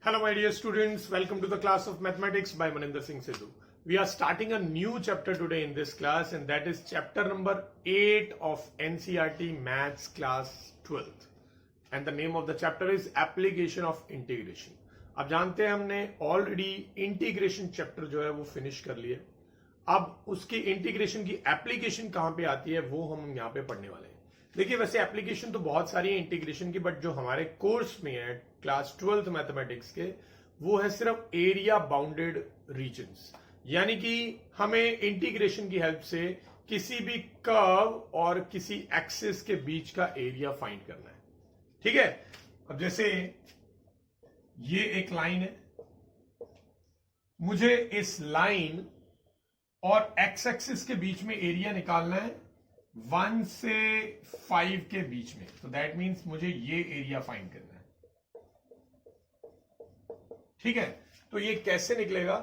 Hello my dear students, welcome to the class of mathematics by Maninder Singh Sidhu. We are starting a new chapter today in this class and that is chapter number 8 of NCERT Maths class 12th. And the name of the chapter is Application of Integration. अब जानते हैं हमने already integration chapter जो है वो finish कर लिया। अब उसकी इंटीग्रेशन की एप्लीकेशन कहां पे आती है वो हम यहाँ पे पढ़ने वाले हैं। देखिए वैसे एप्लीकेशन तो बहुत सारी है इंटीग्रेशन की, बट जो हमारे कोर्स में है क्लास 12th मैथमेटिक्स के वो है सिर्फ एरिया बाउंडेड रीजन्स, यानी कि हमें इंटीग्रेशन की हेल्प से किसी भी कर्व और किसी एक्सिस के बीच का एरिया फाइंड करना है। ठीक है, अब जैसे ये एक लाइन है, मुझे इस लाइन और एक्स एक्सिस के बीच में एरिया निकालना है 1 से 5 के बीच में, तो दैट मीन्स मुझे ये एरिया फाइंड करना है। ठीक है, तो ये कैसे निकलेगा?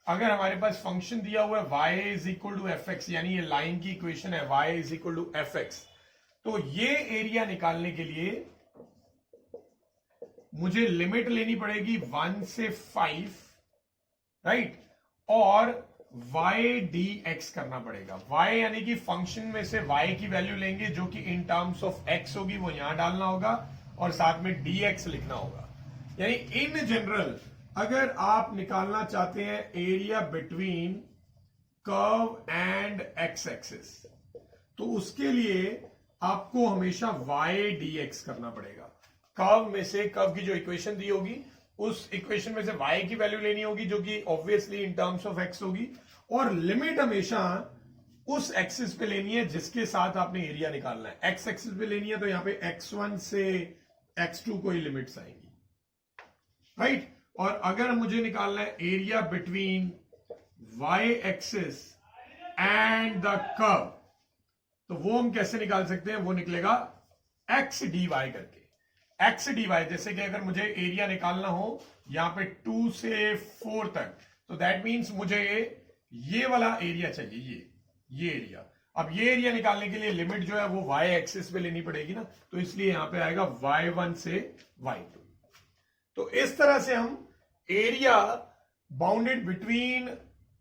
अगर हमारे पास फंक्शन दिया हुआ है y is equal to f x, यानी ये लाइन की इक्वेशन है y is equal to f x, तो ये एरिया निकालने के लिए मुझे लिमिट लेनी पड़ेगी 1 से 5, राइट, और y dx करना पड़ेगा। y यानी कि फंक्शन में से y की वैल्यू लेंगे जो कि इन टर्म्स ऑफ x होगी, वो यहां डालना होगा और साथ में dx लिखना होगा। यानी इन जनरल अगर आप निकालना चाहते हैं area between curve and x axis, तो उसके लिए आपको हमेशा y dx करना पड़ेगा। कर्व में से, कर्व की जो इक्वेशन दी होगी उस इक्वेशन में से y की वैल्यू लेनी होगी जो कि obviously in terms of x होगी, और लिमिट हमेशा उस एक्सिस पे लेनी है जिसके साथ आपने एरिया निकालना है। एक्स एक्सिस पे लेनी है तो यहां पे x1 से x2 कोई लिमिट्स आएंगी, राइट। और अगर मुझे निकालना है area between y axis and the curve, तो वो हम कैसे निकाल सकते हैं? वो निकलेगा x dy करके। x dy, जैसे कि अगर मुझे एरिया निकालना हो यहां पे 2 से 4 तक, तो दैट मीन्स मुझे ये वाला एरिया चाहिए, ये एरिया। अब ये एरिया निकालने के लिए लिमिट जो है वो y एक्सिस पे लेनी पड़ेगी ना, तो इसलिए यहां पे आएगा y1 से y2। तो इस तरह से हम एरिया बाउंडेड बिटवीन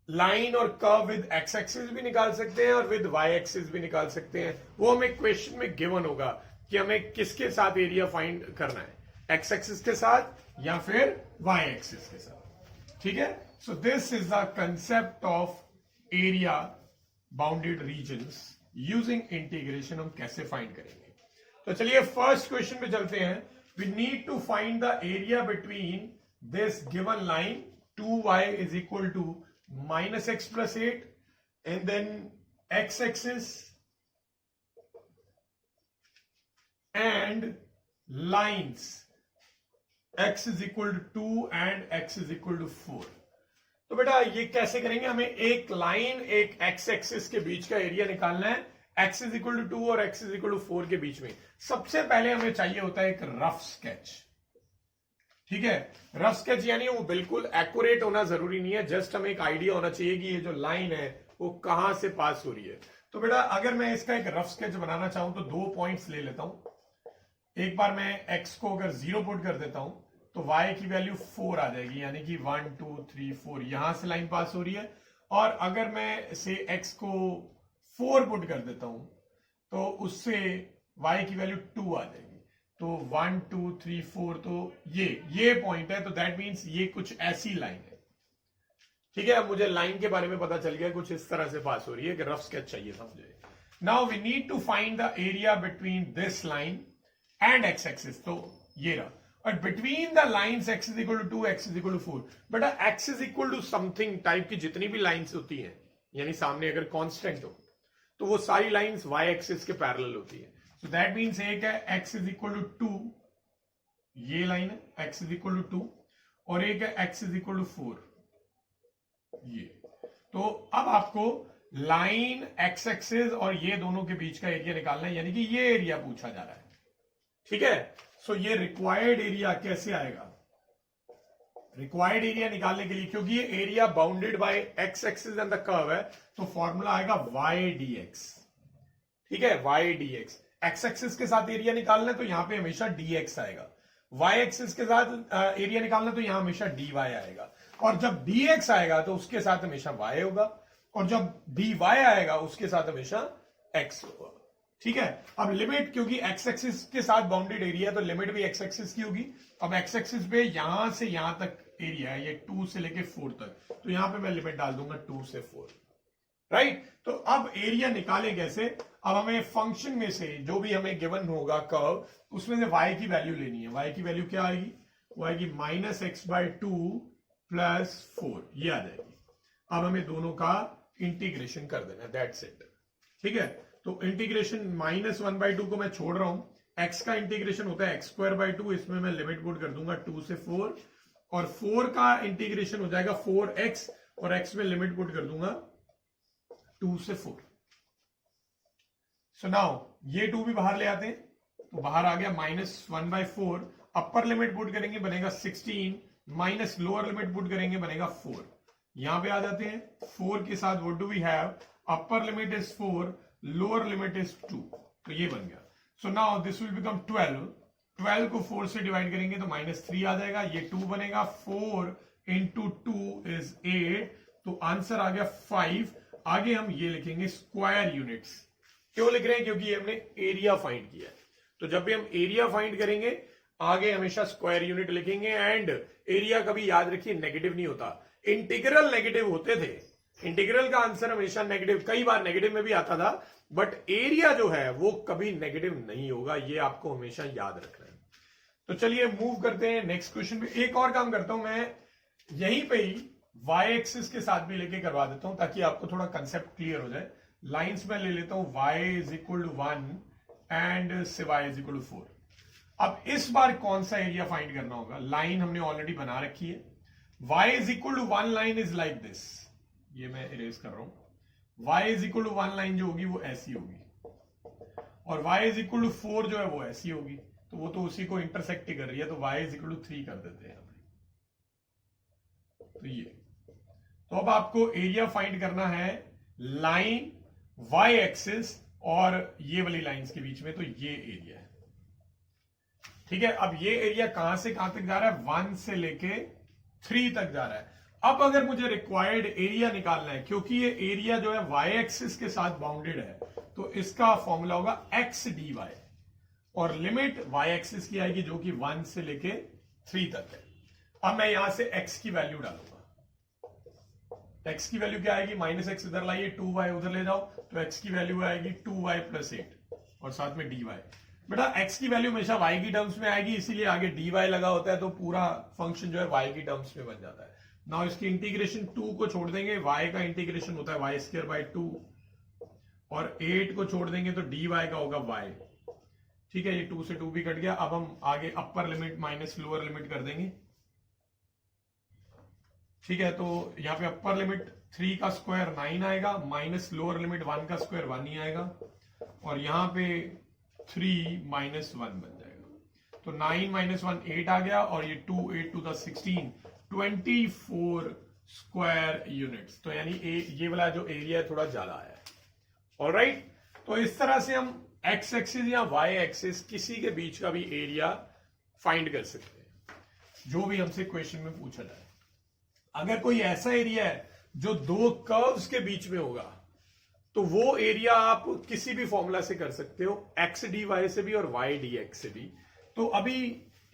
लाइन और कर्व विद एक्स एक्सिस भी निकाल सकते हैं और विद y एक्सिस भी निकाल सकते हैं। वो हमें क्वेश्चन में गिवन होगा कि हमें किसके साथ एरिया फाइंड करना है, एक्स एक्सिस के साथ या फिर y एक्सिस के साथ। ठीक है, so this is the concept of area bounded regions using integration. हम कैसे फाइंड करेंगे? तो चलिए फर्स्ट क्वेश्चन पे चलते हैं। We need to find the area between this given line 2y is equal to -x plus 8 and then x axis and lines x is equal to 2 and x is equal to 4। तो बेटा ये कैसे करेंगे? हमें एक line, एक x axis के बीच का एरिया निकालना है, x is equal to 2 और x is equal to 4 के बीच में। सबसे पहले हमें चाहिए होता है एक रफ स्केच। ठीक है, रफ स्केच यानी वो बिल्कुल एक्यूरेट होना जरूरी नहीं है, जस्ट हमें एक आइडिया होना चाहिए कि ये जो लाइन है वो कहां से पास हो रही है। तो बेटा अगर मैं इसका एक रफ स्केच बनाना चाहूं तो 2 पॉइंट्स ले लेता हूं। एक बार मैं x को अगर 0 पुट कर देता हूं तो y की वैल्यू 4 आ जाएगी, यानी कि 1 2 3 4 यहां से लाइन पास हो रही है। और अगर मैं से x को 4 पुट कर देता हूं तो उससे y की वैल्यू 2 आ जाएगी। तो 1 2 3 4, तो ये पॉइंट है, तो दैट मीन्स ये कुछ ऐसी लाइन है। ठीक है, अब मुझे लाइन के बारे में पता चल गया, कुछ इस तरह से पास हो रही है कि रफ स्केच चाहिए था मुझे। Now we need to find the area between this line and x axis, तो ये रहा। और between the lines x is equal to 2, x is equal to 4, but x is equal to something type की जितनी भी lines होती हैं, यानी सामने अगर कांस्टेंट हो तो वो सारी लाइन्स y एक्सिस के पैरेलल होती है। सो दैट मीन्स एक है x इज इक्वल टू 2, ये लाइन है x इज इक्वल टू 2, और एक है x इज इक्वल टू 4, ये। तो अब आपको लाइन x एक्सिस और ये दोनों के बीच का एरिया निकालना है, यानी कि ये एरिया पूछा जा रहा है। ठीक है, सो ये रिक्वायर्ड एरिया कैसे आएगा? रिक्वायर्ड एरिया निकालने के लिए, क्योंकि ये area bounded by x axis and the curve है, तो फॉर्मूला आएगा y dx। ठीक है, y dx। एक्स एक्सिस के साथ एरिया निकालना है तो यहां पे हमेशा dx आएगा। वाई एक्सिस के साथ एरिया निकालना तो यहां हमेशा dy आएगा, और जब dx आएगा तो उसके साथ हमेशा y होगा, और जब dy आएगा उसके साथ हमेशा x होगा। ठीक है, अब लिमिट, क्योंकि x एक्सिस के साथ बाउंडेड एरिया है तो लिमिट भी x एक्सिस की होगी। अब x एक्सिस पे यहां से यहां तक एरिया है, ये 2 से लेके 4 तक, तो यहां पे मैं लिमिट डाल दूंगा 2 से 4, राइट। तो अब एरिया निकालें कैसे? अब हमें फंक्शन में से जो भी हमें गिवन होगा कर्व, उसमें से y की वैल्यू लेनी है। y की वैल्यू क्या आएगी? वो आएगी -x/2 + 4, ये आ जाएगी। अब हमें दोनों का इंटीग्रेशन कर देना, दैट्स इट। ठीक है, तो इंटीग्रेशन -1/2 को मैं छोड़ रहा हूं, x का इंटीग्रेशन होता है x²/2, इसमें मैं लिमिट पुट कर दूंगा 2 से 4, और 4 का इंटीग्रेशन हो जाएगा 4x, और x में लिमिट पुट कर दूंगा 2 से 4। सो नाउ ये 2 भी बाहर ले आते हैं, तो बाहर आ गया -1/4, अपर लिमिट पुट करेंगे बनेगा 16, माइनस लोअर लिमिट पुट करेंगे बनेगा 4। यहां पे आ जाते हैं, 4 के साथ what do we have? Upper limit is 4, lower limit is 2, तो ये बन गया। So now this will become 12, 12 को 4 से डिवाइड करेंगे तो -3 आ जाएगा, ये 2 बनेगा, 4 × 2 इज 8, तो आंसर आ गया 5। आगे हम ये लिखेंगे स्क्वायर यूनिट्स। क्यों लिख रहे हैं? क्योंकि ये हमने एरिया फाइंड किया है, तो जब भी हम एरिया फाइंड करेंगे आगे हमेशा स्क्वायर यूनिट लिखेंगे। एंड एरिया कभी याद रखिए नेगेटिव नहीं होता, इंटीग्रल नेगेटिव होते थे, इंटीग्रल का आंसर हमेशा नेगेटिव, कई बार नेगेटिव में भी आता था, बट एरिया जो है वो कभी नेगेटिव नहीं होगा, ये आपको हमेशा याद रखना है। तो चलिए मूव करते हैं नेक्स्ट क्वेश्चन पे। एक और काम करता हूं मैं, यहीं पे ही y एक्सिस के साथ भी लेके करवा देता हूं ताकि आपको थोड़ा कंसेप्ट क्लियर हो जाए। लाइंस में ले लेता हूं y = 1 एंड y = 4। अब इस बार कौन सा एरिया फाइंड करना होगा? लाइन हमने ऑलरेडी बना रखी है, y = 1 line is like this, ये मैं इरेज कर रहा हूं। y = 1 लाइन जो होगी वो ऐसी होगी, और y = 4 जो है वो ऐसी होगी, तो वो तो उसी को इंटरसेक्ट ही कर रही है, तो y = 3 कर देते हैं। तो ये, तो अब आपको एरिया फाइंड करना है लाइन y एक्सिस और ये वाली लाइंस के बीच में, तो ये एरिया है। ठीक है, अब ये एरिया कहां से कहां तक जा रहा है? 1 से लेके 3 तक जा रहा है। अब अगर मुझे रिक्वायर्ड एरिया निकालना है, क्योंकि ये एरिया जो है y एक्सिस के साथ बाउंडेड है, तो इसका फॉर्मूला होगा x dy, और लिमिट y एक्सिस की आएगी जो कि 1 से लेके 3 तक है। अब मैं यहां से x की वैल्यू डालूंगा, x की वैल्यू क्या आएगी? -x इधर लाइए, 2y उधर ले जाओ, तो x की वैल्यू आएगी 2y + 8, और साथ में dy। बेटा x की वैल्यू हमेशा y की टर्म्स में आएगी, इसीलिए आगे dy लगा होता है, तो पूरा फंक्शन जो है y की टर्म्स में बन जाता है। नाउ इसकी इंटीग्रेशन 2 को छोड़ देंगे, y का इंटीग्रेशन होता है y²/2, और 8 को छोड़ देंगे तो dy का होगा y। ठीक है, ये 2 से 2 भी कट गया। अब हम आगे अपर लिमिट माइनस लोअर लिमिट कर देंगे। ठीक है, तो यहाँ पे अपर लिमिट 3 का स्क्वायर 9 आएगा, माइनस लोअर लिमिट 1 का स्क्वायर 1 ही आएगा, और यहां पे 3 - 1 बन जाएगा, तो 9 - 1 8 आ गया, और ये 2 8 × 16 24 स्क्वायर यूनिट्स। तो यानी ये वाला जो एरिया है थोड़ा ज्यादा आया है। ऑलराइट, तो इस तरह से हम x एक्सिस या y एक्सिस किसी के बीच का भी एरिया फाइंड कर सकते हैं, जो भी हमसे क्वेश्चन में पूछा जाए। अगर कोई ऐसा एरिया है जो दो कर्व्स के बीच में होगा, तो वो एरिया आप किसी भी फॉर्मूला से कर सकते हो, x dy से भी और y dx से भी। तो अभी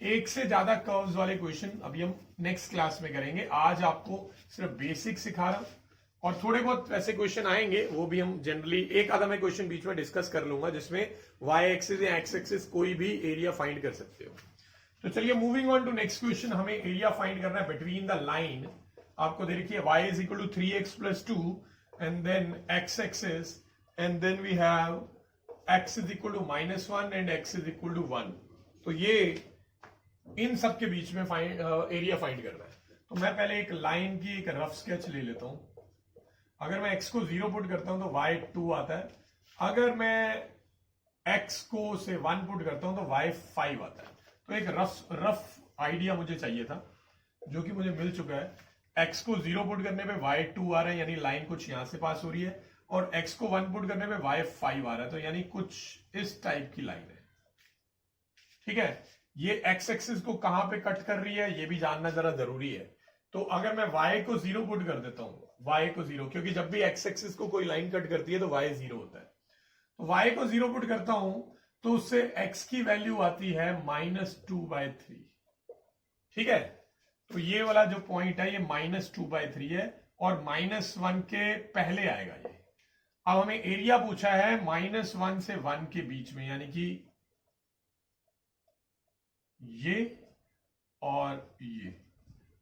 एक से ज्यादा कर्व्स वाले क्वेश्चन अभी हम नेक्स्ट क्लास में करेंगे। आज आपको सिर्फ बेसिक सिखा रहा हूं, और थोड़े बहुत ऐसे क्वेश्चन आएंगे, वो भी हम जनरली एक आधा मैं क्वेश्चन बीच में डिस्कस कर लूंगा, जिसमें y एक्सिस या x एक्सिस कोई भी एरिया फाइंड कर सकते हो। तो चलिए moving on to next question. हमें एरिया फाइंड करना है बिटवीन द लाइन। आपको दे रखिए y = 3x + 2 and then x axis, and then we have x = -1 and x = 1। तो ये इन सब के बीच में एरिया फाइंड करना है। तो मैं पहले एक लाइन की एक रफ स्केच ले लेता हूं। अगर मैं x को 0 पुट करता हूं तो y 2 आता है, अगर मैं x को से 1 पुट करता हूं तो y 5 आता है। तो एक रफ आइडिया मुझे चाहिए था, जो कि मुझे मिल चुका है। x को 0 पुट करने पे y 2 आ रहा है, यानी लाइन कुछ यहां से पास हो रही है, और x को 1 पुट करने पे y 5 आ रहा है, तो यानी कुछ इस टाइप की लाइन है। ठीक है, ये एक्स एक्सिस को कहां पे कट कर रही है ये भी जानना जरा जरूरी है। तो अगर मैं y को 0 पुट कर देता हूं, y को 0, क्योंकि जब भी एक्स एक्सिस को कोई लाइन कट करती है तो y 0 होता है, तो y को 0 पुट करता हूं तो उससे x की वैल्यू आती है -2/3। ठीक है, तो ये वाला जो पॉइंट है ये -2/3 है और -1 के पहले आएगा ये। अब हमें एरिया पूछा है -1 से 1 के बीच में, यानी कि ये और ये।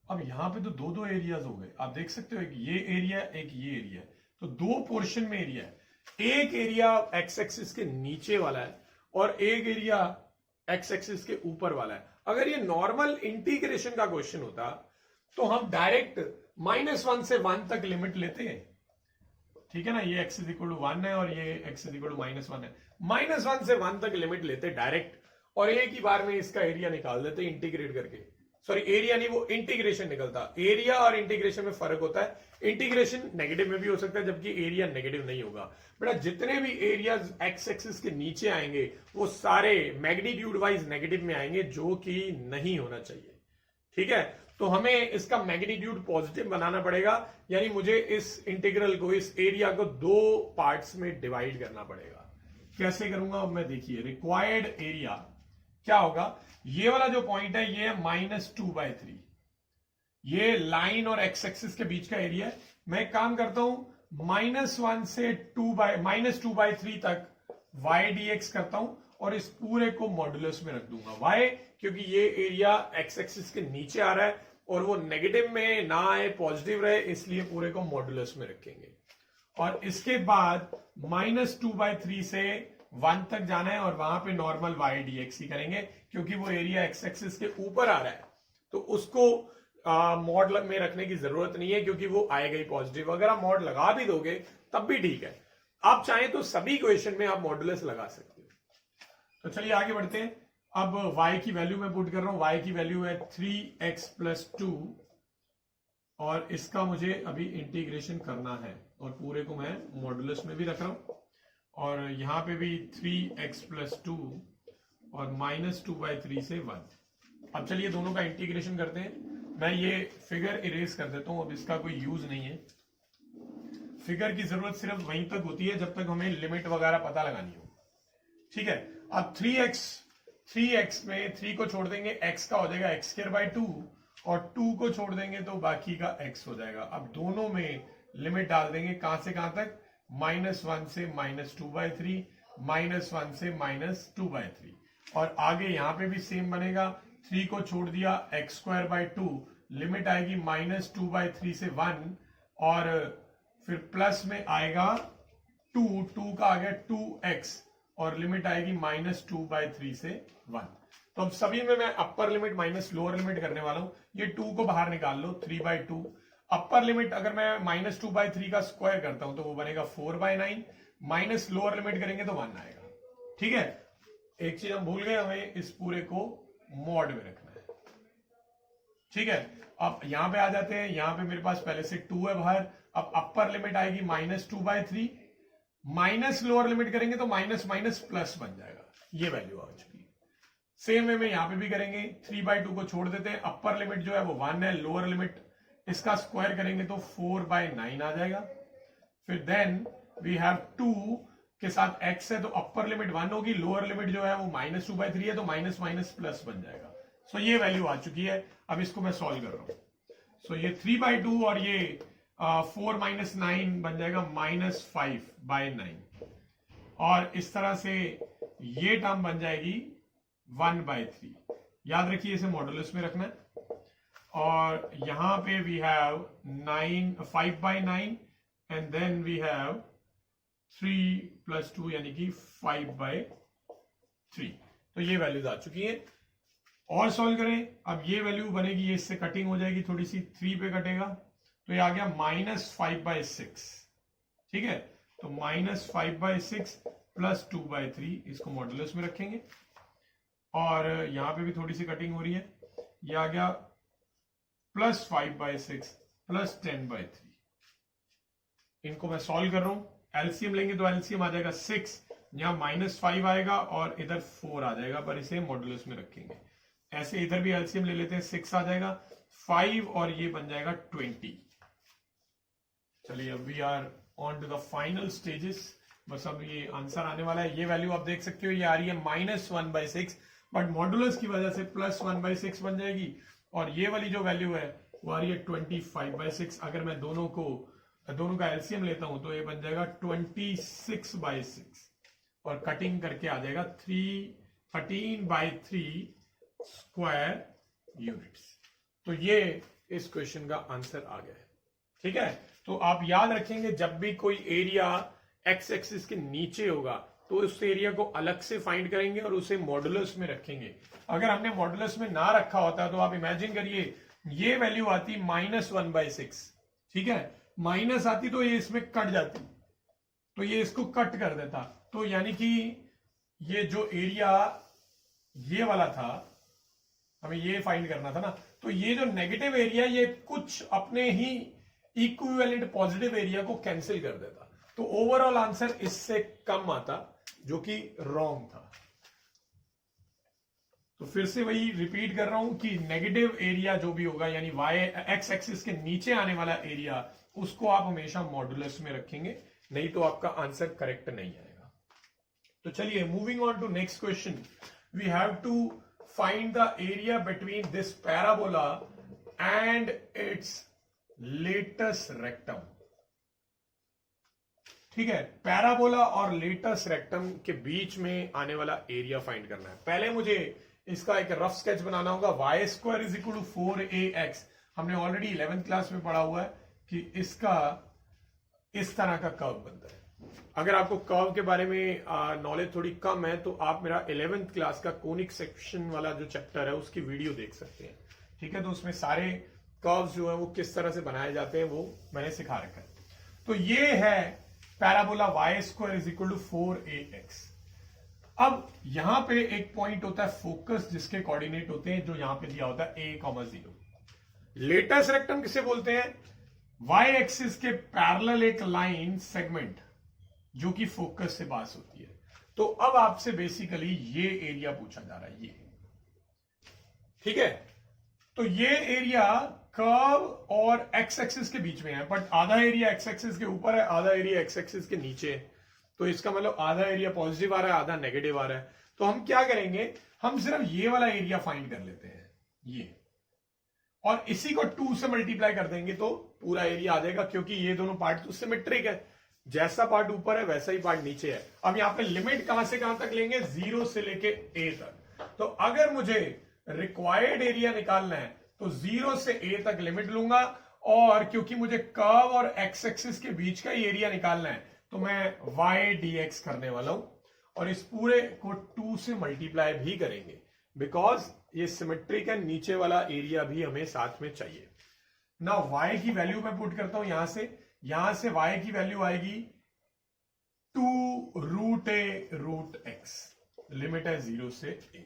अब यहां पे तो दो दो एरियाज हो गए, आप देख सकते हो, एक ये एरिया एक ये एरिया, तो दो पोर्शन में एरिया है। एक एरिया एक्स एक्सिस के नीचे वाला है और एक एरिया एक्स एक्सिस के ऊपर वाला है। अगर ये नॉर्मल इंटीग्रेशन का क्वेश्चन होता तो हम डायरेक्ट -1 से 1 तक लिमिट लेते हैं। ठीक है ना, ये x इज इक्वल टू 1 है और ये x इज इक्वल टू -1 है। -1 से 1 तक लिमिट लेते डायरेक्ट और एक ही बार में इसका एरिया निकाल देते इंटीग्रेट करके। सॉरी, एरिया नहीं, वो इंटीग्रेशन निकलता। एरिया और इंटीग्रेशन में फर्क होता है। इंटीग्रेशन नेगेटिव में भी हो सकता है जबकि एरिया नेगेटिव नहीं होगा। बेटा जितने भी एरियाज एक्स एक्सिस के नीचे आएंगे वो सारे मैग्नीट्यूड वाइज नेगेटिव में आएंगे, जो कि नहीं होना चाहिए। ठीक है, तो हमें इसका मैग्नीट्यूड पॉजिटिव बनाना पड़ेगा, यानी मुझे इस इंटीग्रल को, इस एरिया को दो पार्ट्स में डिवाइड करना पड़ेगा। कैसे करूंगा अब मैं, देखिए रिक्वायर्ड एरिया क्या होगा, ये वाला जो पॉइंट है ये है -2/3, ये लाइन और एक्स एक्सिस के बीच का एरिया है। मैं एक काम करता हूं, -1 से -2/3 तक y dx करता हूं और इस पूरे को मॉडुलस में रख दूंगा। y क्योंकि ये एरिया एक्स एक्सिस के नीचे आ रहा है और वो नेगेटिव में ना आए, पॉजिटिव रहे, इसलिए पूरे को मॉडुलस में रखेंगे। और इसके बाद -2/3 से 1 तक जाना है और वहां पे नॉर्मल y dx ही करेंगे, क्योंकि वो एरिया एक्स एक्सिस के ऊपर आ रहा है तो उसको मॉड में रखने की जरूरत नहीं है, क्योंकि वो आएगा ही पॉजिटिव। अगर आप मॉड लगा भी दोगे तब भी ठीक है, आप चाहें तो सभी इक्वेशन में आप मॉडुलस लगा सकते हो। तो चलिए आगे बढ़ते हैं। अब y की वैल्यू मैं पुट कर रहा हूं, y की वैल्यू है 3x + 2 और इसका मुझे अभी इंटीग्रेशन करना है और पूरे को मैं मॉडुलस में भी रख रहा हूं और यहां पे भी 3x + 2 और -2/3 से 1। अब चलिए दोनों का इंटीग्रेशन करते हैं। मैं ये फिगर इरेज कर देता हूं, अब इसका कोई यूज नहीं है। फिगर की जरूरत सिर्फ वहीं तक होती है जब तक हमें लिमिट वगैरह पता लगानी हो। ठीक है, अब 3x में 3 को छोड़ देंगे, x का हो जाएगा x² 2 और 2 को छोड़ देंगे तो बाकी का x हो जाएगा। अब दोनों में लिमिट डाल देंगे, कहां से कहां तक, -1 से -2/3, -1 से -2/3 और आगे यहां पे भी सेम बनेगा। 3 को छोड़ दिया, x² 2, लिमिट आएगी -2/3 से 1 और फिर प्लस में आएगा 2 का आ गया 2x और लिमिट आएगी -2/3 से 1। तो अब सभी में मैं अपर लिमिट माइनस लोअर लिमिट करने वाला हूं। ये 2 को बाहर निकाल लो, 3/2। अपर लिमिट अगर मैं -2/3 का स्क्वायर करता हूं तो वो बनेगा 4/9, माइनस लोअर लिमिट करेंगे तो 1 आएगा। ठीक है, एक चीज हम भूल गए, हमें इस पूरे को मॉड में रखना है। ठीक है, अब यहां पे आ जाते हैं। यहां पे मेरे पास पहले से 2 है बाहर। अब अपर लिमिट आएगी -2/3, माइनस लोअर लिमिट करेंगे तो माइनस माइनस प्लस बन जाएगा, ये वैल्यू आ चुकी है। सेम वे में यहां पे भी करेंगे, 3/2 को छोड़ देते हैं। अपर लिमिट जो है वो 1 है, लोअर लिमिट इसका स्क्वायर करेंगे तो 4/9 आ जाएगा। फिर देन वी हैव 2 के साथ x है तो अपर लिमिट 1 होगी, लोअर लिमिट जो है वो -2/3 है तो माइनस माइनस प्लस बन जाएगा। सो ये वैल्यू आ चुकी है। अब इसको मैं सॉल्व कर रहा हूं। सो ये 3/2 और ये 4 - 9 बन जाएगा -5/9 और इस तरह से ये टर्म बन जाएगी 1/3। याद रखिए इसे मॉडुलस में रखना है। और यहां पे we have 5/9 and then we have 3 + 2 यानी कि 5/3। तो ये वैल्यूज आ चुकी हैं। और सॉल्व करें, अब ये वैल्यू बनेगी, ये इससे कटिंग हो जाएगी थोड़ी सी, 3 पे कटेगा तो ये आ गया -5/6। ठीक है, तो -5/6 + 2/3, इसको मॉडुलस में रखेंगे और यहां पे भी थोड़ी सी कटिंग हो रही है, ये आ गया +5/6 + 10/3। इनको मैं सॉल्व कर रहा हूं, एलसीएम लेंगे तो एलसीएम आ जाएगा 6, यहां -5 आएगा और इधर 4 आ जाएगा, पर इसे मॉडुलस में रखेंगे। ऐसे इधर भी एलसीएम ले लेते हैं, 6 आ जाएगा, 5 और ये बन जाएगा 20। चलिए अब we are on to the final stages. बस अब ये आंसर आने वाला है। ये वैल्यू आप देख सकते हो, ये आ रही है -1/6, बट मॉडुलस की वजह से +1/6 बन जाएगी। और ये वाली जो वैल्यू है वो आ रही है 25/6। अगर मैं दोनों का एलसीएम लेता हूं तो ये बन जाएगा 26/6 और कटिंग करके आ जाएगा 13/3 स्क्वायर यूनिट्स। तो ये इस क्वेश्चन का आंसर आ गया है। ठीक है, तो आप याद रखेंगे जब भी कोई एरिया एक्स एक्सिस के नीचे होगा तो उस एरिया को अलग से फाइंड करेंगे और उसे मॉडुलस में रखेंगे। अगर हमने मॉडुलस में ना रखा होता तो आप इमेजिन करिए ये वैल्यू आती -1/6, ठीक है, माइनस आती तो ये इसमें कट जाती, तो ये इसको कट कर देता। तो यानी कि ये जो एरिया ये वाला था, हमें ये फाइंड करना था ना, तो ये जो नेगेटिव एरिया ये कुछ अपने ही इक्विवेलेंट पॉजिटिव एरिया को कैंसिल कर देता, तो ओवरऑल आंसर इससे कम आता, जो कि रॉन्ग था। तो फिर से वही रिपीट कर रहा हूं कि नेगेटिव एरिया जो भी होगा, यानी वाई एक्स एक्सिस के नीचे आने वाला एरिया, उसको आप हमेशा मॉडुलस में रखेंगे, नहीं तो आपका आंसर करेक्ट नहीं आएगा। तो चलिए moving on to next question, we have to find the area between this parabola and its latus rectum. ठीक है, पैराबोला और लेटस रेक्टम के बीच में आने वाला एरिया फाइंड करना है। पहले मुझे इसका एक रफ स्केच बनाना होगा। y² = 4ax, हमने ऑलरेडी 11th क्लास में पढ़ा हुआ है कि इसका इस तरह का कर्व बनता है। अगर आपको कर्व के बारे में नॉलेज थोड़ी कम है तो आप मेरा 11th क्लास का कोनिक सेक्शन वाला जो चैप्टर है उसकी वीडियो देख सकते हैं। ठीक है, तो उसमें सारे कर्व्स जो है वो किस तरह से बनाए जाते हैं वो मैंने सिखा रखा है। तो ये है पैराबोला y² = 4ax। अब यहां पे एक पॉइंट होता है फोकस, जिसके कोऑर्डिनेट होते हैं जो यहां पे दिया होता है a,0। लेटस रेक्टम किसे बोलते हैं? y एक्सिस के पैरेलल एक लाइन सेगमेंट जो कि फोकस से पास होती है। तो अब आपसे बेसिकली ये एरिया पूछा जा रहा है, ये। ठीक है, तो ये एरिया कर्व और एक्स एक्सिस के बीच में है, बट आधा एरिया एक्स एक्सिस के ऊपर है, आधा एरिया एक्स एक्सिस के नीचे है। तो इसका मतलब आधा एरिया पॉजिटिव आ रहा है, आधा नेगेटिव आ रहा है। तो हम क्या करेंगे, हम सिर्फ ये वाला एरिया फाइंड कर लेते हैं, ये, और इसी को 2 से मल्टीप्लाई कर देंगे तो पूरा एरिया आ जाएगा, क्योंकि ये दोनों पार्ट तो सिमेट्रिक है, जैसा पार्ट ऊपर है वैसा ही पार्ट नीचे है। अब यहां पे लिमिट कहां से कहां तक लेंगे, 0 से लेके a तक। तो अगर मुझे रिक्वायर्ड एरिया निकालना है तो 0 से a तक लिमिट लूंगा, और क्योंकि मुझे कर्व और एक्स एक्सिस के बीच का ही एरिया निकालना है तो मैं y dx करने वाला हूं, और इस पूरे को 2 से मल्टीप्लाई भी करेंगे, बिकॉज ये सिमेट्रिक है, नीचे वाला एरिया भी हमें साथ में चाहिए ना। y की वैल्यू मैं पुट करता हूं यहां से y की वैल्यू आएगी 2√a√x, लिमिट है 0 से a।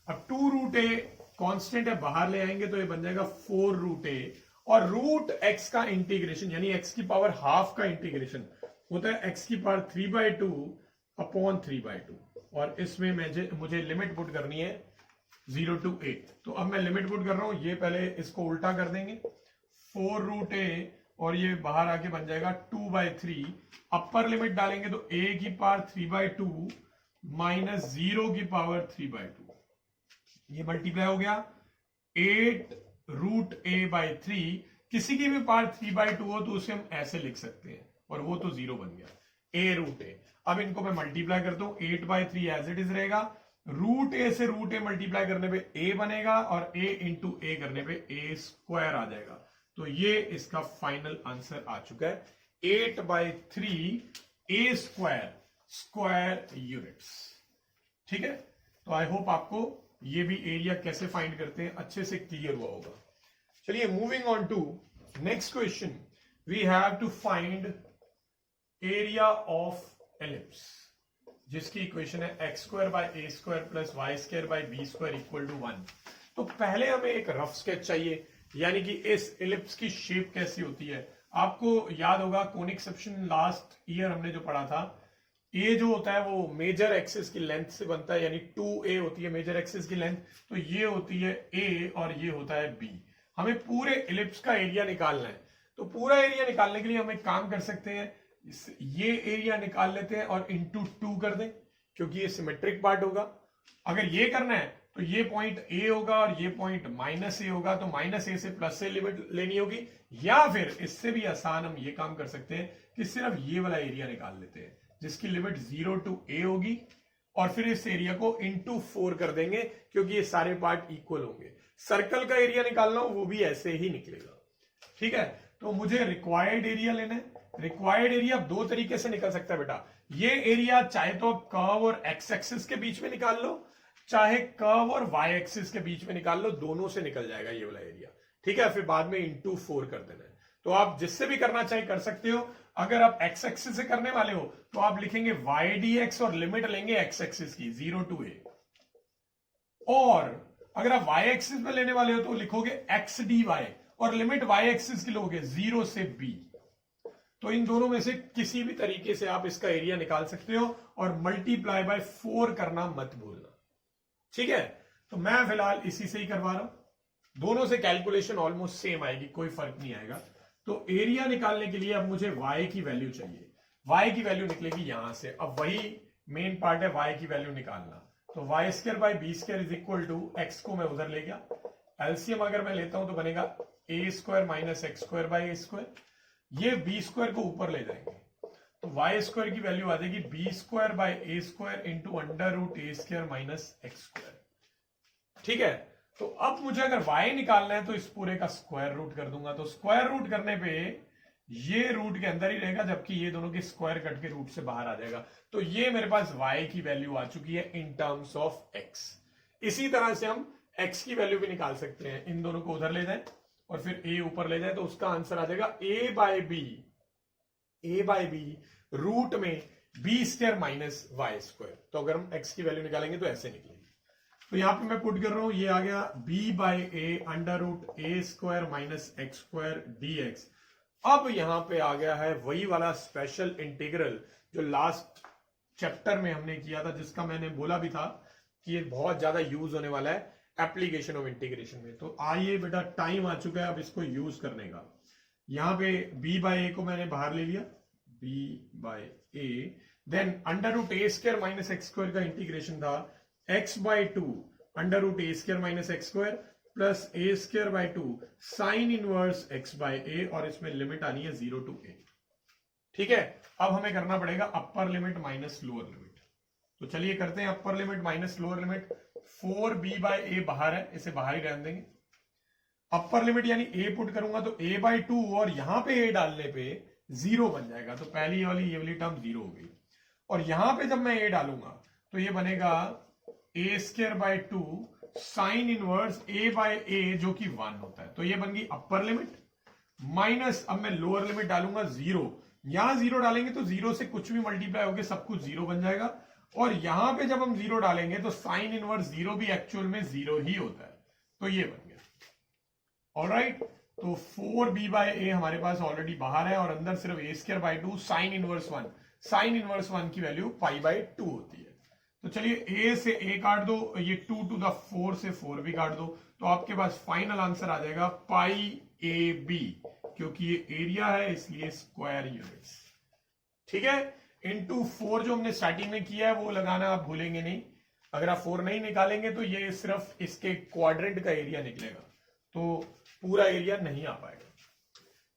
अब 2√a कांस्टेंट है, बाहर ले आएंगे तो ये बन जाएगा 4√a, और √x का इंटीग्रेशन यानी x की पावर हाफ का इंटीग्रेशन होता है x की पावर 3/2/3/2, और इसमें मुझे लिमिट पुट करनी है 0 to a। तो अब मैं लिमिट पुट कर रहा हूं, ये पहले इसको उल्टा कर देंगे, 4√a और ये बाहर आके बन जाएगा 2/3। अपर लिमिट डालेंगे तो a की पावर 3/2 माइनस 0 की पावर 3/2, ये मल्टीप्लाई हो गया 8√a/3। किसी की भी पावर 3/2 हो तो उसे हम ऐसे लिख सकते हैं, और वो तो 0 बन गया a√a। अब इनको मैं मल्टीप्लाई करता हूं, 8/3 एज इट इज रहेगा, √a से √a मल्टीप्लाई करने पे a बनेगा, और a इंटू a करने पे a² आ जाएगा। तो ये इसका फाइनल आंसर आ चुका है, 8/3 a² स्क्वायर यूनिट्स। ठीक है, तो आई होप आपको ये भी एरिया कैसे फाइंड करते हैं अच्छे से क्लियर हुआ होगा। चलिए moving on to next question, we have to find area of ellipse, जिसकी इक्वेशन है x² / a² + y² / b² = 1। तो पहले हमें एक रफ स्केच चाहिए, यानी कि इस एलिप्स की शेप कैसी होती है। आपको याद होगा कोनिक सेक्शन लास्ट ईयर हमने जो पढ़ा था ए जो होता है वो मेजर एक्सिस की लेंथ से बनता है, यानी 2a होती है मेजर एक्सिस की लेंथ, तो ये होती है a और ये होता है b। हमें पूरे इलिप्स का एरिया निकालना है, तो पूरा एरिया निकालने के लिए हम एक काम कर सकते हैं, ये एरिया निकाल लेते हैं और इंटू 2 कर दें, क्योंकि ये सिमेट्रिक पार्ट होगा। अगर ये करना है तो ये पॉइंट ए होगा और ये पॉइंट माइनस ए होगा, तो माइनस ए से प्लस ए लिमिट लेनी होगी, या फिर इससे भी आसान हम ये काम कर सकते हैं कि सिर्फ ये वाला एरिया निकाल लेते हैं जिसकी लिमिट 0 to a होगी, और फिर इस एरिया को इंटू 4 कर देंगे, क्योंकि ये सारे पार्ट इक्वल होंगे। सर्कल का एरिया निकालना हो वो भी ऐसे ही निकलेगा। ठीक है, तो मुझे रिक्वायर्ड एरिया लेना है। रिक्वायर्ड एरिया दो तरीके से निकल सकता है बेटा। ये एरिया चाहे तो कर्व और एक्स एक्सिस के बीच में निकाल लो, चाहे कर्व और वाई एक्सिस के बीच में निकाल लो, दोनों से निकल जाएगा ये वाला एरिया। ठीक है, फिर बाद में इंटू 4 कर देना है। तो आप जिससे भी करना चाहे कर सकते हो। अगर आप एक्स एक्सिस से करने वाले हो तो आप लिखेंगे वाई डी एक्स और लिमिट लेंगे एक्स एक्सिस की 0 to a, और अगर आप वाई एक्सिस में लेने वाले हो तो लिखोगे एक्स डी वाई और लिमिट वाई एक्सिस की लोगे 0 से b। तो इन दोनों में से किसी भी तरीके से आप इसका एरिया निकाल सकते हो, और मल्टीप्लाई बाय 4 करना मत भूलना। ठीक है, तो मैं फिलहाल इसी से ही करवा रहा हूं, दोनों से कैलकुलेशन ऑलमोस्ट सेम आएगी, कोई फर्क नहीं आएगा। तो एरिया निकालने के लिए अब मुझे y की वैल्यू चाहिए। y की वैल्यू निकलेगी यहां से। अब वही मेन पार्ट है y की वैल्यू निकालना। तो y square by b square is equal to x को मैं उधर ले गया, एलसीएम अगर मैं लेता हूं तो बनेगा a square minus x square by a square, ये बी स्क्वायर को ऊपर ले जाएंगे, तो वाई स्क्वायर की वैल्यू आ जाएगी b square by a square into under root a square minus x square. ठीक है, तो अब मुझे अगर y निकालना है तो इस पूरे का स्क्वायर रूट कर दूंगा, तो स्क्वायर रूट करने पे ये रूट के अंदर ही रहेगा, जबकि ये दोनों के स्क्वायर कट के रूट से बाहर आ जाएगा। तो ये मेरे पास y की वैल्यू आ चुकी है इन टर्म्स ऑफ x। इसी तरह से हम x की वैल्यू भी निकाल सकते हैं, इन दोनों को उधर ले जाए और फिर a ऊपर ले जाए, तो उसका आंसर आ जाएगा a बाय बी रूट में b square minus y square. तो अगर हम x की वैल्यू निकालेंगे तो ऐसे निकलेगी। तो यहां पे मैं पुट कर रहा हूं, ये आ गया b by a under root a square minus x square d x. अब यहां पे आ गया है वही वाला स्पेशल इंटीग्रल जो लास्ट चैप्टर में हमने किया था, जिसका मैंने बोला भी था कि ये बहुत ज्यादा यूज होने वाला है एप्लीकेशन ऑफ इंटीग्रेशन में। तो आइए बेटा, टाइम आ चुका है अब इसको यूज करने का। यहां पे b बाई ए को मैंने बाहर ले लिया, b by a, then under root a square minus x square का इंटीग्रेशन था x by 2 under root a square minus x square plus a square by 2 sine inverse x by a, और इसमें limit आनी है 0 to a। ठीक है, अब हमें करना पड़ेगा upper limit minus lower limit. तो चलिए करते हैं upper limit minus lower limit. 4b by a बाहर है, इसे बाहर ही रहने देंगे। अपर लिमिट यानी a पुट करूंगा तो a बाई 2, और यहां पे a डालने पे 0 बन जाएगा, तो पहली वाली ये वाली टर्म 0 हो गई। और यहां पे जब मैं a डालूंगा तो ये बनेगा a square by 2 sine inverse a by a, जो कि 1 होता है। तो ये बन गई अपर लिमिट माइनस, अब मैं लोअर लिमिट डालूंगा 0। यहां 0 डालेंगे तो 0 से कुछ भी मल्टीप्लाई होकर सब कुछ 0 बन जाएगा, और यहां पे जब हम 0 डालेंगे तो साइन इनवर्स 0 भी एक्चुअल में 0 ही होता है। तो ये बन गया। ऑलराइट, तो 4b बाई ए हमारे पास ऑलरेडी बाहर है, और अंदर सिर्फ a square by 2 sine inverse 1। Sine inverse 1 की वैल्यू पाई बाई 2 होती है। तो चलिए a से a काट दो, ये 2 to the 4 से 4 भी काट दो, तो आपके पास फाइनल आंसर आ जाएगा पाई ए बी, क्योंकि ये एरिया है इसलिए स्क्वायर यूनिट्स। ठीक है, इंटू 4 जो हमने स्टार्टिंग में किया है वो लगाना आप भूलेंगे नहीं। अगर आप 4 नहीं निकालेंगे तो ये सिर्फ इसके क्वाड्रेंट का एरिया निकलेगा, तो पूरा एरिया नहीं आ पाएगा।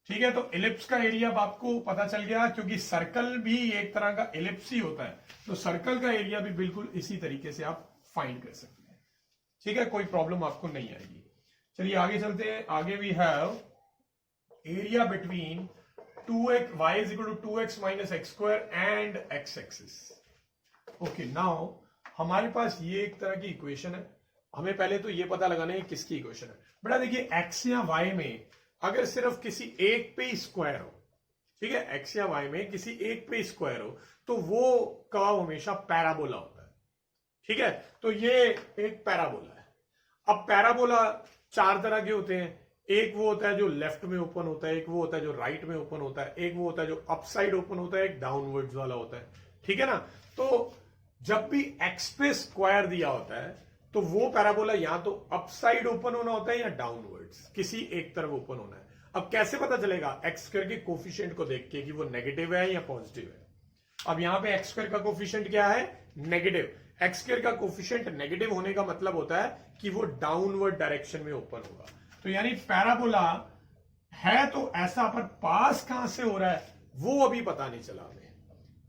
ठीक है, तो इलिप्स का एरिया अब आपको पता चल गया, क्योंकि सर्कल भी एक तरह का इलिप्स ही होता है, तो सर्कल का एरिया भी बिल्कुल इसी तरीके से आप फाइंड कर सकते हैं। ठीक है, कोई प्रॉब्लम आपको नहीं आएगी। चलिए आगे चलते हैं। आगे we have area between 2x y is equal to 2x minus x square and x axis। Okay, now हमारे पास ये एक तरह की इक्वेशन है, हमें पहले तो ये पता लगाना है किसकी इक्वेशन है। बेटा देखिए, x या y में अगर सिर्फ किसी एक पे स्क्वायर हो, ठीक है, x या y में किसी एक पे स्क्वायर हो, तो वो कर्व हमेशा पैराबोला होता है। ठीक है, तो ये एक पैराबोला है। अब पैराबोला 4 तरह के होते हैं। एक वो होता है जो लेफ्ट में ओपन होता है, एक वो होता है जो राइट में ओपन होता है, एक वो होता है जो अपसाइड ओपन होता है, एक डाउनवर्ड्स वाला होता है। ठीक है ना। तो जब भी एक्स पे स्क्वायर दिया होता है तो वो पैराबोला या तो अपसाइड ओपन होना होता है या डाउनवर्ड्स, किसी एक तरफ ओपन होना है। अब कैसे पता चलेगा? एक्स स्क्वायर के कोफिशिएंट को देख के कि वो नेगेटिव है या पॉजिटिव है। अब यहां पे एक्स स्क्वायर का कोफिशिएंट क्या है? नेगेटिव। एक्स स्क्वायर का कोफिशिएंट नेगेटिव होने का मतलब होता है कि वो डाउनवर्ड डायरेक्शन में ओपन होगा। तो यानी पैराबोला है तो ऐसा, पर पास कहां से हो रहा है वो अभी पता नहीं चला हमें।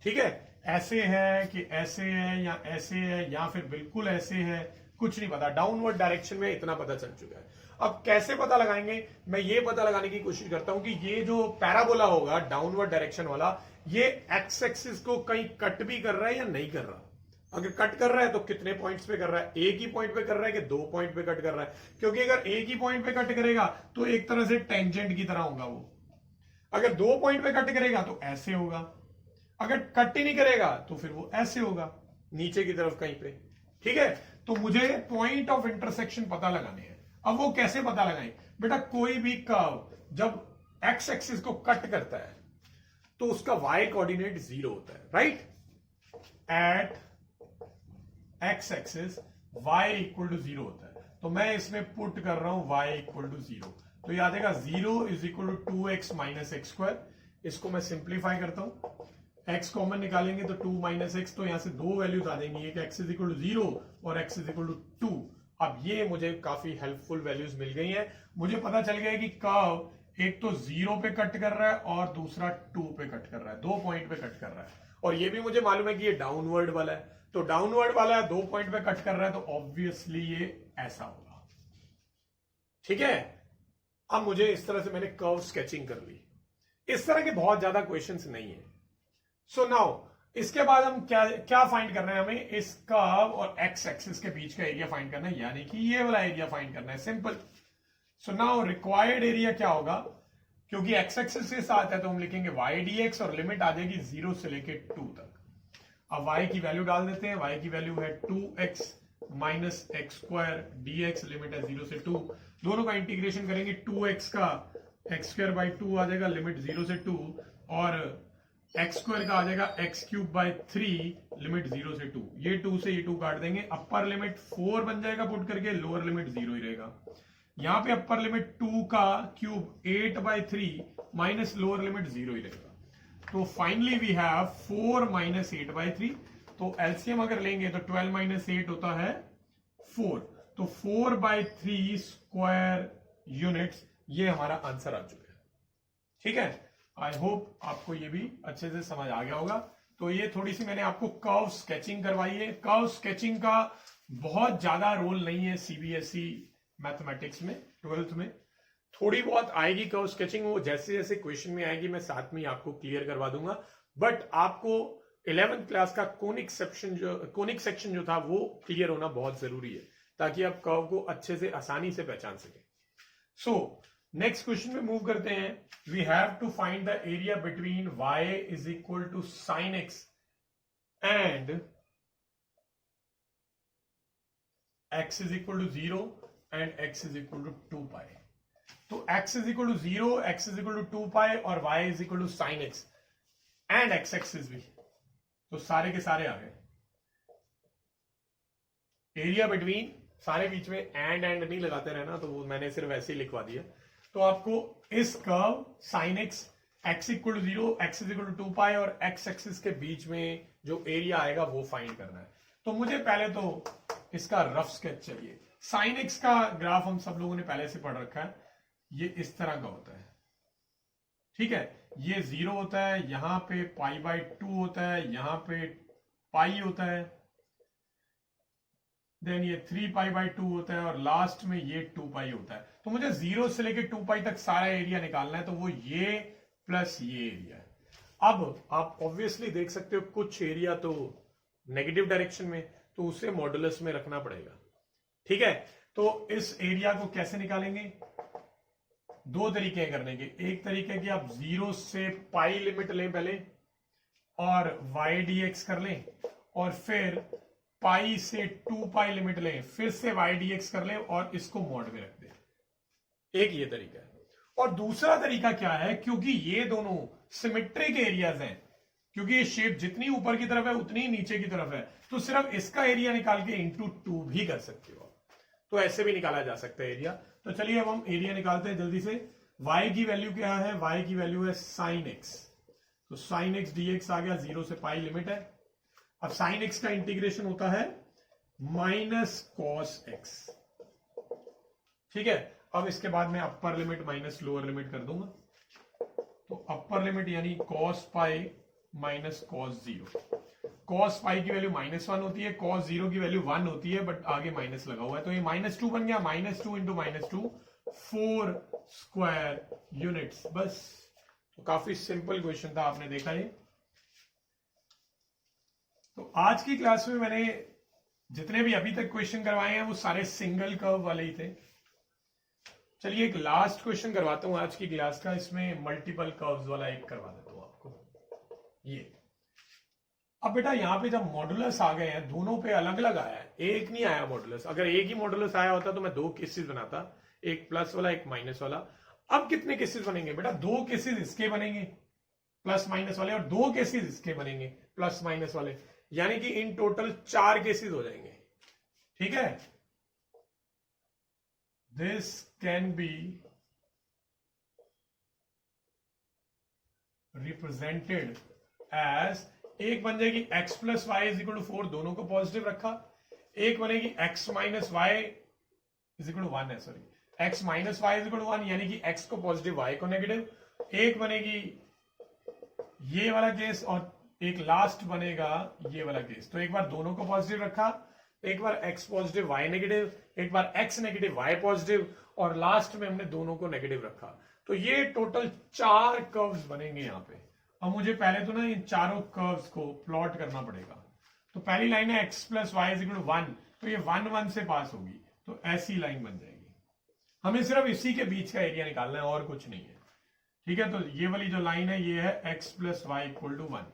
ठीक है, ऐसे है कि ऐसे है या ऐसे है या फिर बिल्कुल ऐसे है, कुछ नहीं पता। डाउनवर्ड डायरेक्शन में इतना पता चल चुका है। अब कैसे पता लगाएंगे? मैं ये पता लगाने की कोशिश करता हूं कि ये जो पैराबोला होगा डाउनवर्ड डायरेक्शन वाला, ये एक्स एक्सिस को कहीं कट भी कर रहा है या नहीं कर रहा। अगर कट कर रहा है तो कितने पॉइंट्स पे कर रहा है? एक ही पॉइंट पे कर रहा है कि 2 पॉइंट पे कट कर रहा है? क्योंकि अगर एक ही पॉइंट पे कट करेगा तो एक तरह से टेंजेंट की तरह होगा वो। अगर 2 पॉइंट पे कट करेगा तो ऐसे होगा। अगर कट ही नहीं करेगा तो फिर वो ऐसे होगा, नीचे की तरफ कहीं पे। ठीक है, तो मुझे पॉइंट ऑफ इंटरसेक्शन पता लगाने हैं। अब वो कैसे पता लगाएं? बेटा कोई भी कर्व जब एक्स एक्सिस को कट करता है तो उसका वाई कोऑर्डिनेट 0 होता है, right? At x axis y equal to 0 होता है। तो मैं इसमें पुट कर रहा हूं y इक्वल टू 0। तो ये आ जाएगा 0 is equal to 2x minus x square. इसको मैं सिंप्लीफाई करता हूं, x कॉमन निकालेंगे तो 2 माइनस एक्स, तो यहां से दो वैल्यूज आ जाएंगी, एक x इज इक्वल टू 0 और x इज इक्वल टू 2। अब ये मुझे काफी हेल्पफुल वैल्यूज मिल गई हैं। मुझे पता चल गया कि कर्व एक तो 0 पे कट कर रहा है और दूसरा 2 पे कट कर रहा है, 2 पॉइंट पे कट कर रहा है। और ये भी मुझे मालूम है कि ये डाउनवर्ड वाला है। तो डाउनवर्ड वाला है, 2 पॉइंट पे कट कर रहा है, तो ऑब्वियसली ये ऐसा होगा। ठीक है, अब मुझे इस तरह से मैंने कर्व स्केचिंग कर ली। इस तरह के बहुत ज्यादा क्वेश्चंस नहीं है। सो नाउ इसके बाद हम क्या फाइंड करना है? हमें इस कर्व और एक्स एक्सिस के बीच का एरिया फाइंड करना है, यानी कि ये वाला एरिया फाइंड करना है। Simple. So now required area क्या होगा? क्योंकि एक्स एक्सिस के साथ है तो हम लिखेंगे वाई डी एक्स और लिमिट आ जाएगी 0 से लेके 2 तक। अब y की वैल्यू डाल देते हैं। y की वैल्यू है 2x minus x square d x, limit है 0 से 2। दोनों का इंटीग्रेशन करेंगे, 2x का एक्स स्क्वायर बाई 2 आ जाएगा, लिमिट 0 से 2, और एक्स स्क्वायर का आ जाएगा एक्स क्यूब बाई 3, लिमिट 0 से 2। ये 2 से ये 2 काट देंगे। अपर लिमिट 4 बन जाएगा पुट करके, लोअर लिमिट 0 ही रहेगा। यहां पे अपर लिमिट 2 का क्यूब 8/3 माइनस लोअर लिमिट 0 ही रहेगा। तो फाइनली वी हैव 4 माइनस 8/3। तो एलसीएम अगर लेंगे तो 12 माइनस 8 होता है 4। तो 4/3 स्क्वायर यूनिट्स, ये हमारा आंसर आ चुका है। ठीक है, आई होप आपको ये भी अच्छे से समझ आ गया होगा। तो ये थोड़ी सी मैंने आपको कर्व स्केचिंग करवाई है। कर्व स्केचिंग का बहुत ज्यादा रोल नहीं है सीबीएसई मैथमेटिक्स में, 12th में थोड़ी बहुत आएगी कर्व स्केचिंग, वो जैसे जैसे क्वेश्चन में आएगी मैं साथ में आपको क्लियर करवा दूंगा। बट आपको 11th क्लास का कोनिक सेक्शन जो था वो क्लियर होना बहुत जरूरी है, ताकि आप कर्व को अच्छे से आसानी से पहचान सकें। सो नेक्स्ट क्वेश्चन में मूव करते हैं। We have to find the area between y is equal to sine x and x is equal to 0 and x is equal to 2 pi. तो x is equal to 0, x is equal to 2 pi और y is equal to sine x and x axis भी। तो सारे के सारे आ गए। Area between, सारे बीच में एंड नहीं लगाते रहना, तो वो मैंने सिर्फ ऐसे ही लिखवा दिया। तो आपको इस curve sine x, x equal to 0, x is equal to 2 pi और x एक्सिस के बीच में जो एरिया आएगा वो फाइंड करना है। तो मुझे पहले तो इसका रफ स्केच चाहिए। साइन एक्स का ग्राफ हम सब लोगों ने पहले से पढ़ रखा है। ये इस तरह का होता है, ठीक है। ये 0 होता है, यहां पे π/2 होता है, यहां पे पाई होता है, देन ये 3π/2 होता है और लास्ट में ये 2 पाई होता है। तो मुझे 0 से लेके 2 पाई तक सारा एरिया निकालना है, तो वो ये प्लस ये एरिया है। अब आप ऑब्वियसली देख सकते हो कुछ एरिया तो नेगेटिव डायरेक्शन में, तो उसे मॉडुलस में रखना पड़ेगा। ठीक है, तो इस एरिया को कैसे निकालेंगे? दो तरीके करने के। एक तरीके की आप 0 से पाई लिमिट लें पहले और y dx कर लें, और फिर पाई से 2 पाई लिमिट लें, फिर से y dx कर लें और इसको मॉड में रख दें। एक ये तरीका है। और दूसरा तरीका क्या है, क्योंकि ये दोनों सिमेट्रिक एरियाज हैं, क्योंकि ये शेप जितनी ऊपर की तरफ है उतनी ही नीचे की तरफ है, तो सिर्फ इसका एरिया निकाल के इंटू 2 भी कर सकते हो, तो ऐसे भी निकाला जा सकता है एरिया। तो चलिए अब हम एरिया निकालते हैं जल्दी से। y की वैल्यू क्या है, y की वैल्यू है sin x, तो sin x dx आ गया, 0 से पाई लिमिट है। अब sin x का इंटीग्रेशन होता है माइनस cos x, ठीक है। अब इसके बाद में अपर लिमिट माइनस लोअर लिमिट कर दूंगा, तो अपर लिमिट यानी cos pi minus cos 0। cos पाई की वैल्यू -1 होती है, cos 0 की वैल्यू 1 होती है, बट आगे माइनस लगा हुआ है, तो ये -2 बन गया, -2 इंटू -2 4 स्क्वायर यूनिट्स, बस। तो काफी सिंपल क्वेश्चन था, आपने देखा ये। तो आज की क्लास में मैंने जितने भी अभी तक क्वेश्चन करवाए हैं वो सारे सिंगल कर्व वाले ही थे। चलिए एक लास्ट क्वेश्चन करवाता हूं आज की क्लास का, इसमें मल्टीपल कर्व्स वाला एक करवा देता हूं आपको। ये अब बेटा यहाँ पे जब मॉडुलस आ गए हैं, दोनों पे अलग अलग आया है, एक नहीं आया मॉडुलस। अगर एक ही मॉडुलस आया होता तो मैं 2 केसेस बनाता, एक प्लस वाला एक माइनस वाला। अब कितने केसेस बनेंगे बेटा, 2 केसेस इसके बनेंगे प्लस माइनस वाले, और 2 केसेस इसके बनेंगे प्लस माइनस वाले, यानी कि इन टोटल 4 केसेस हो जाएंगे, ठीक है। This can be represented as, एक बन जाएगी x plus y is equal to 4, दोनों को पॉजिटिव रखा। एक बनेगी x minus y is equal to 1 है, sorry, x minus y is equal to 1, यानी कि x को पॉजिटिव y को नेगेटिव। एक बनेगी ये वाला केस, और एक लास्ट बनेगा ये वाला केस। तो एक बार दोनों को पॉजिटिव रखा, एक बार x पॉजिटिव y नेगेटिव, एक बार x नेगेटिव y पॉजिटिव, और लास्ट में हमने दोनों को नेगेटिव रखा। तो ये टोटल 4 कर्व्स बनेंगे यहाँ पे। अब मुझे पहले तो ना इन चारों कर्व्स को प्लॉट करना पड़ेगा। तो पहली लाइन है x plus y is equal to 1, तो ये 1 1 से पास होगी, तो ऐसी लाइन बन जाएगी। हमें सिर्फ इसी के बीच का एरिया निकालना है और कुछ नहीं है, ठीक है। तो ये वाली जो लाइन है ये है x plus y equal to 1।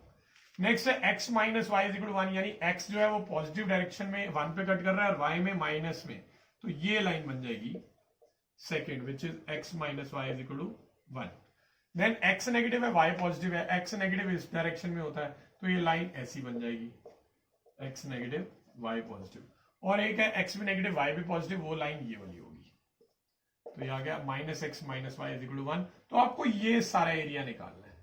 Next है x minus y is equal to 1, यानी x जो है वो पॉजिटिव डायरेक्शन में 1 पे कट कर रहा है और y में माइनस में, तो ये लाइन बन जाएगी second, which is x minus y is equal to 1। Then x negative है y पॉजिटिव है, x नेगेटिव इस डायरेक्शन में होता है, तो ये लाइन ऐसी बन जाएगी, x नेगेटिव y पॉजिटिव। और एक है x भी नेगेटिव y भी पॉजिटिव, वो लाइन ये वाली होगी। तो ये आ गया minus x minus y is equal to 1। तो आपको ये सारा एरिया निकालना है।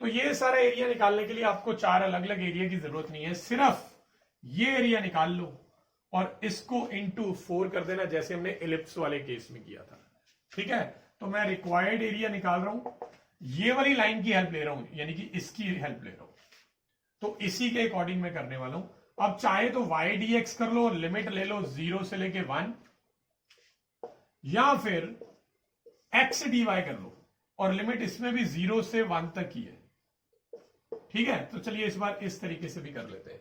तो ये सारा एरिया निकालने के लिए आपको 4 अलग अलग एरिया की जरूरत नहीं है, सिर्फ ये एरिया निकाल लो और इसको इंटू 4 कर देना, जैसे हमने एलिप्स वाले केस में किया था, ठीक है। तो मैं रिक्वायर्ड एरिया निकाल रहा हूं, ये वाली लाइन की हेल्प ले रहा हूं, यानी कि इसकी हेल्प ले रहा हूं, तो इसी के अकॉर्डिंग मैं करने वाला हूं। अब चाहे तो y dx कर लो, लिमिट ले लो 0 से लेके 1, या फिर x dy कर लो, और लिमिट इसमें भी 0 से 1 तक ही है, ठीक है। तो चलिए इस बार इस तरीके से भी कर लेते हैं।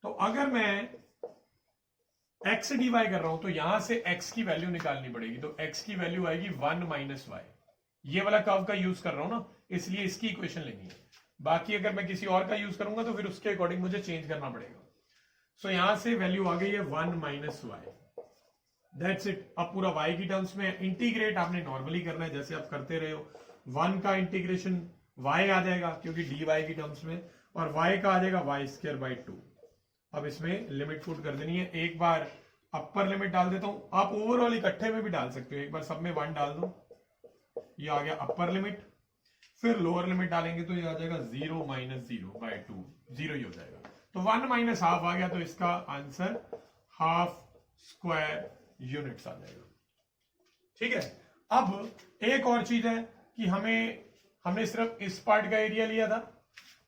तो अगर मैं x dy कर रहा हूं, तो यहां से x की वैल्यू निकालनी पड़ेगी, तो x की वैल्यू आएगी 1 माइनस वाई। ये वाला कर्व का यूज कर रहा हूं ना, इसलिए इसकी इक्वेशन लेनी है। बाकी अगर मैं किसी और का यूज करूंगा तो फिर उसके अकॉर्डिंग मुझे चेंज करना पड़ेगा। सो यहां से वैल्यू आ गई है 1 माइनस वाई, दैट्स इट। अब पूरा y की टर्म्स में इंटीग्रेट आपने नॉर्मली करना है, जैसे आप करते रहे हो। 1 का इंटीग्रेशन y आ जाएगा क्योंकि dy की टर्म्स में, और y का आ जाएगा वाई स्क्वायर बाई 2। अब इसमें लिमिट पुट कर देनी है। एक बार अपर लिमिट डाल देता हूं, आप ओवरऑल इकट्ठे में भी डाल सकते हो, एक बार सब में 1 डाल दो, ये आ गया अपर लिमिट। फिर लोअर लिमिट डालेंगे तो ये आ जाएगा 0 माइनस 0 बाई 2, 0 ही हो जाएगा। तो 1 माइनस हाफ आ गया, तो इसका आंसर हाफ स्क्वायर यूनिट्स आ जाएगा, ठीक है। अब एक और चीज है कि हमने सिर्फ इस पार्ट का एरिया लिया था,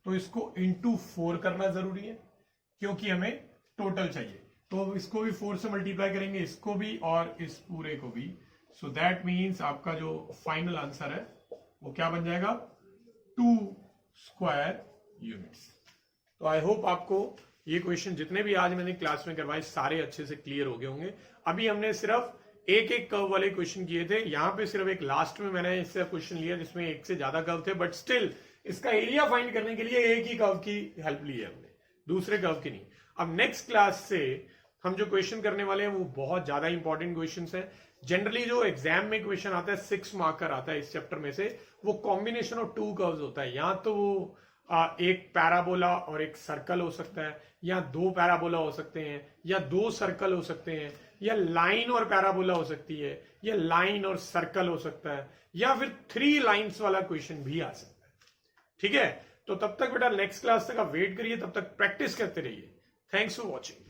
तो इसको इंटू 4 करना जरूरी है क्योंकि हमें टोटल चाहिए। तो इसको भी 4 से मल्टीप्लाई करेंगे, इसको भी और इस पूरे को भी। सो दैट मीन्स आपका जो फाइनल आंसर है वो क्या बन जाएगा, 2 स्क्वायर यूनिट्स। तो आई होप आपको ये क्वेश्चन जितने भी आज मैंने क्लास में करवाए सारे अच्छे से क्लियर हो गए होंगे। अभी हमने सिर्फ एक एक कर्व वाले क्वेश्चन किए थे, यहां पे सिर्फ एक लास्ट में मैंने इससे क्वेश्चन लिया जिसमें एक से ज्यादा कर्व थे, बट स्टिल इसका एरिया फाइंड करने के लिए एक ही कर्व की हेल्प ली है हमने, दूसरे कर्व की नहीं। अब नेक्स्ट क्लास से हम जो क्वेश्चन करने वाले हैं वो बहुत ज्यादा इंपॉर्टेंट क्वेश्चन है। जनरली जो एग्जाम में क्वेश्चन आता है 6 मार्कर आता है इस चैप्टर में से, वो कॉम्बिनेशन ऑफ 2 कर्व्स होता है। या तो वो एक पैराबोला और एक सर्कल हो सकता है, या दो पैराबोला हो सकते हैं, या दो सर्कल हो सकते हैं, या लाइन और पैराबोला हो सकती है, या लाइन और सर्कल हो सकता है, या फिर 3 लाइंस वाला क्वेश्चन भी आ सकता है। ठीक है, तो तब तक बेटा नेक्स्ट क्लास तक आप वेट करिए, तब तक प्रैक्टिस करते रहिए। Thanks for watching.